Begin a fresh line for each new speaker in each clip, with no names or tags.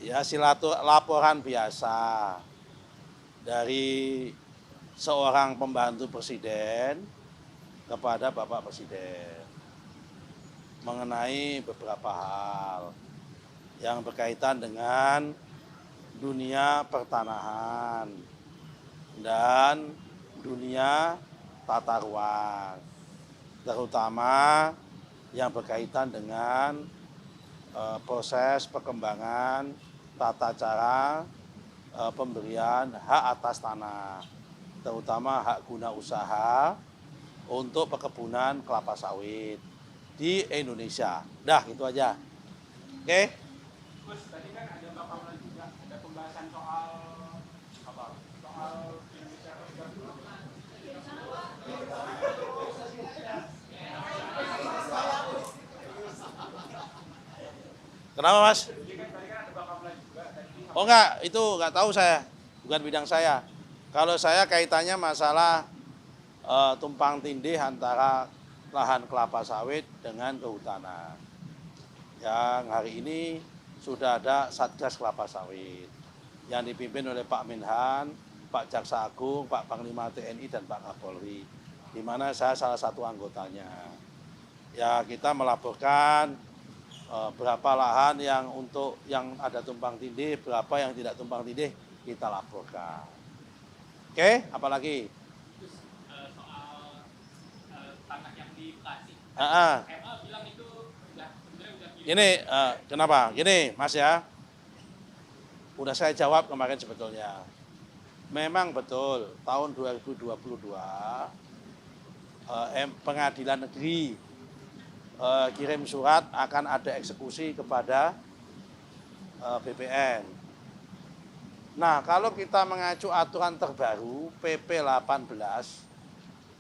Ya, laporan biasa dari seorang pembantu presiden kepada Bapak Presiden mengenai beberapa hal yang berkaitan dengan dunia pertanahan dan dunia tata ruang, terutama yang berkaitan dengan proses perkembangan tata cara pemberian hak atas tanah, terutama hak guna usaha untuk perkebunan kelapa sawit di Indonesia. Dah, gitu aja. Oke?
Gus, tadi kan ada bakalan juga ada pembahasan soal apa? Soal Indonesia
Kenapa, Mas? Oh enggak, itu enggak tahu saya. Bukan bidang saya. Kalau saya kaitannya masalah tumpang tindih antara lahan kelapa sawit dengan kehutanan. Yang hari ini sudah ada Satgas Kelapa Sawit yang dipimpin oleh Pak Menhan, Pak Jaksa Agung, Pak Panglima TNI dan Pak Kapolri, di mana saya salah satu anggotanya. Ya, kita melaporkan berapa lahan yang ada tumpang tindih, berapa yang tidak tumpang tindih, kita laporkan. Oke, apalagi?
soal tanah yang di Bekasi. MA bilang itu
Gini, kenapa? Gini, Mas ya. Udah saya jawab kemarin sebetulnya. Memang betul, tahun 2022 Pengadilan Negeri kirim surat akan ada eksekusi kepada BPN. Nah, kalau kita mengacu aturan terbaru PP 18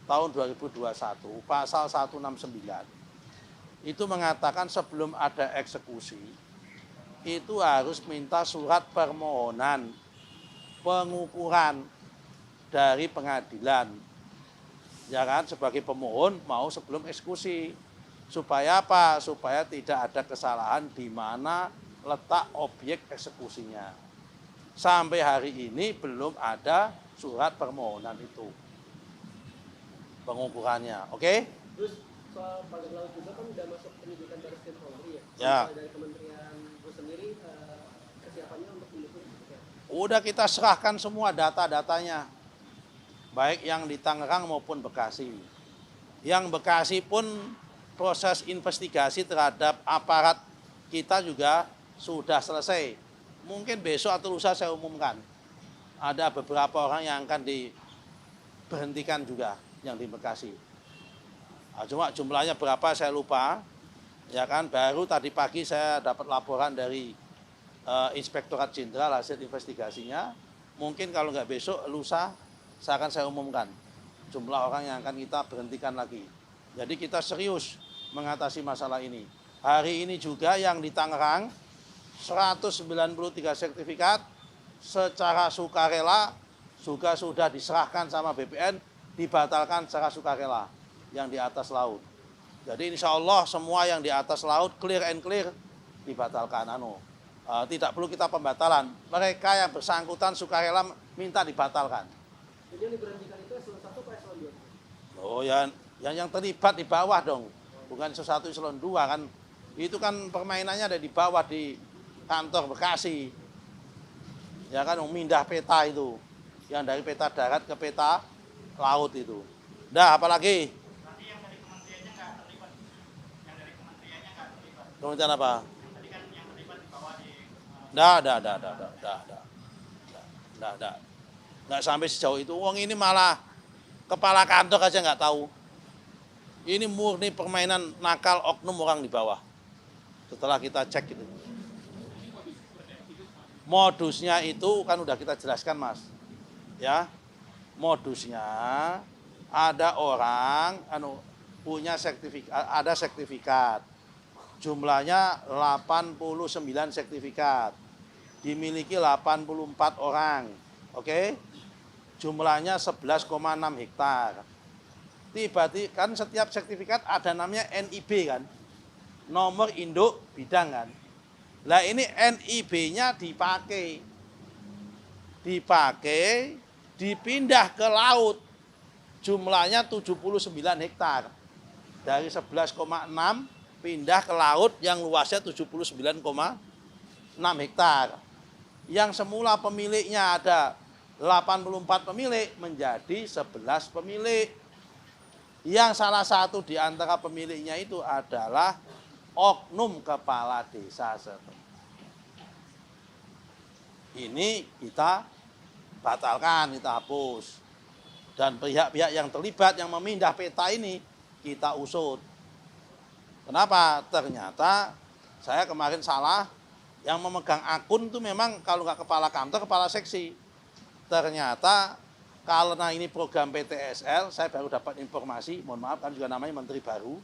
tahun 2021 pasal 169 itu mengatakan sebelum ada eksekusi itu harus minta surat permohonan pengukuran dari pengadilan, ya kan, sebagai pemohon mau sebelum eksekusi. Supaya apa? Supaya tidak ada kesalahan di mana letak objek eksekusinya. Sampai hari ini belum ada surat permohonan itu, pengukurannya. Oke?
Terus soal pagar laut juga kan udah masuk penyidikan dari Baris Polri ya.
Ya.
Dari Kementerian Bus sendiri kesiapannya untuk mendukung.
Udah kita serahkan semua data-datanya, baik yang di Tangerang maupun Bekasi. Yang Bekasi pun proses investigasi terhadap aparat kita juga sudah selesai. Mungkin besok atau lusa saya umumkan. Ada beberapa orang yang akan diberhentikan juga yang di Bekasi. Cuma jumlahnya berapa saya lupa. Ya kan, baru tadi pagi saya dapat laporan dari Inspektorat Jenderal hasil investigasinya. Mungkin kalau nggak besok, lusa saya umumkan jumlah orang yang akan kita berhentikan lagi. Jadi kita serius mengatasi masalah ini. Hari ini juga yang di Tangerang 193 sertifikat secara sukarela juga sudah diserahkan sama BPN, dibatalkan secara sukarela yang di atas laut. Jadi insya Allah semua yang di atas laut clear and clear dibatalkan. Tidak perlu kita pembatalan. Mereka yang bersangkutan sukarela minta dibatalkan.
Jadi yang diberhentikan itu eselon 1 atau eselon 2?
Oh ya, yang terlibat di bawah dong, bukan eselon 1 eselon 2 kan. Itu kan permainannya ada di bawah di kantor Bekasi. Ya kan, mindah peta itu, yang dari peta darat ke peta laut itu. Dah, apalagi?
Nanti yang dari kementeriannya nggak terlibat. Yang dari kementeriannya nggak terlibat.
Kementerian apa?
Tadi kan yang terlibat di bawah di
Dah. Nggak sampai sejauh itu. Wong ini malah kepala kantor aja nggak tahu. Ini murni permainan nakal oknum orang di bawah. Setelah kita cek itu. Modusnya itu kan udah kita jelaskan, Mas. Ya. Modusnya ada orang punya sertifikat, ada sertifikat. Jumlahnya 89 sertifikat. Dimiliki 84 orang. Oke? Jumlahnya 11,6 hektar. Tiba-tiba kan setiap sertifikat ada namanya NIB kan. Nomor induk bidang kan. Lah ini NIB-nya dipakai, dipindah ke laut. Jumlahnya 79 hektar. Dari 11,6 pindah ke laut yang luasnya 79,6 hektar. Yang semula pemiliknya ada 84 pemilik menjadi 11 pemilik. Yang salah satu di antara pemiliknya itu adalah oknum kepala desa setempat. Ini kita batalkan, kita hapus. Dan pihak-pihak yang terlibat yang memindah peta ini kita usut. Kenapa? Ternyata saya kemarin salah, yang memegang akun itu memang kalau nggak kepala kantor, kepala seksi. Ternyata karena ini program PTSL, saya baru dapat informasi, mohon maaf kan juga namanya menteri baru,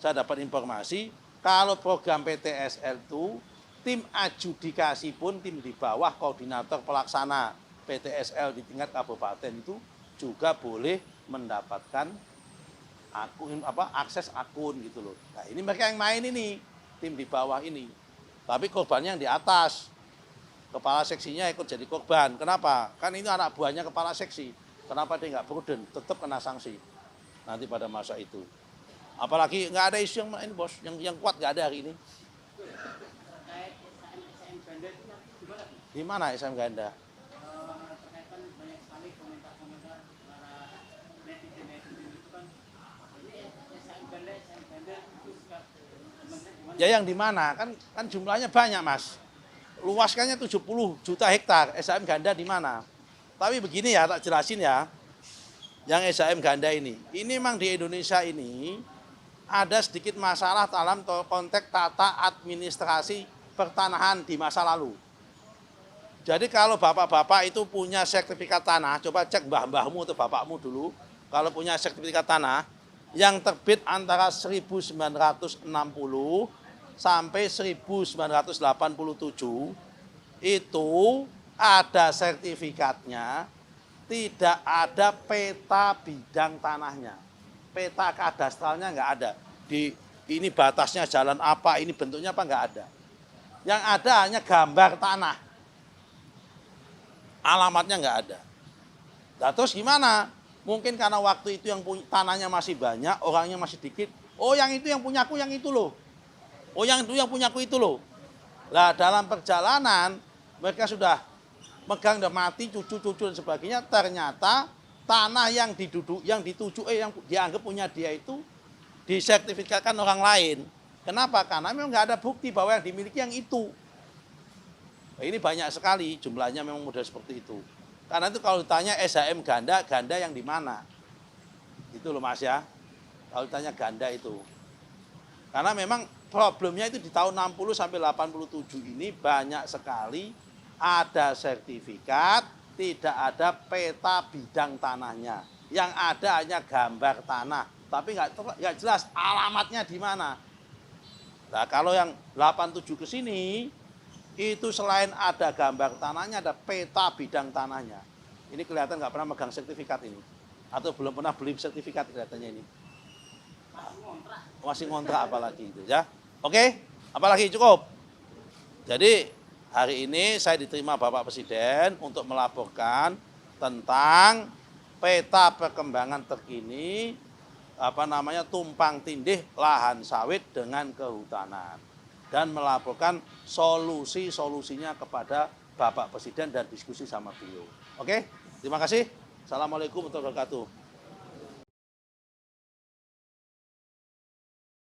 saya dapat informasi kalau program PTSL itu tim adjudikasi pun, tim di bawah koordinator pelaksana PTSL di tingkat kabupaten itu juga boleh mendapatkan akun akses akun gitu loh. Nah, ini mereka yang main ini, tim di bawah ini. Tapi korbannya yang di atas. Kepala seksinya ikut jadi korban. Kenapa? Kan ini anak buahnya kepala seksi. Kenapa dia nggak prudent? Tetap kena sanksi nanti pada masa itu. Apalagi nggak ada isu yang ini bos, yang kuat nggak ada hari ini. Di mana SM Ganda?
Terkait kan banyak sekali komentar-komentar para netizen itu kan ini SM Ganda itu sikap gimana?
Ya yang di mana? Kan jumlahnya banyak mas. Luaskannya 70 juta hektar. SM Ganda di mana? Tapi begini ya, tak jelasin ya. Yang SM Ganda ini memang di Indonesia ini ada sedikit masalah dalam konteks tata administrasi pertanahan di masa lalu. Jadi kalau bapak-bapak itu punya sertifikat tanah, coba cek mbah-mbahmu atau bapakmu dulu, kalau punya sertifikat tanah yang terbit antara 1960 sampai 1987, itu ada sertifikatnya, tidak ada peta bidang tanahnya. Peta kadastralnya nggak ada. Ini batasnya jalan apa, ini bentuknya apa, nggak ada. Yang ada hanya gambar tanah. Alamatnya nggak ada. Nah, terus gimana? Mungkin karena waktu itu yang tanahnya masih banyak, orangnya masih dikit. Oh yang itu yang punyaku yang itu loh. Oh yang itu yang punyaku itu loh. Nah dalam perjalanan mereka sudah megang, udah mati, cucu-cucu dan sebagainya. Ternyata tanah yang yang dianggap punya dia itu disertifikatkan orang lain. Kenapa? Karena memang nggak ada bukti bahwa yang dimiliki yang itu. Ini banyak sekali jumlahnya, memang model seperti itu. Karena itu kalau ditanya SHM ganda yang di mana? Itu loh mas ya. Kalau ditanya ganda itu. Karena memang problemnya itu di tahun 60 sampai 87 ini banyak sekali ada sertifikat, tidak ada peta bidang tanahnya. Yang ada hanya gambar tanah, tapi nggak jelas alamatnya di mana. Nah kalau yang 87 ke sini, itu selain ada gambar tanahnya, ada peta bidang tanahnya. Ini kelihatan nggak pernah megang sertifikat ini. Atau belum pernah beli sertifikat kelihatannya ini. Masih ngontrak apalagi itu ya. Oke, apalagi cukup. Jadi hari ini saya diterima Bapak Presiden untuk melaporkan tentang peta perkembangan terkini tumpang tindih lahan sawit dengan kehutanan. Dan melaporkan solusinya kepada Bapak Presiden dan diskusi sama beliau. Oke, terima kasih. Assalamualaikum warahmatullahi wabarakatuh.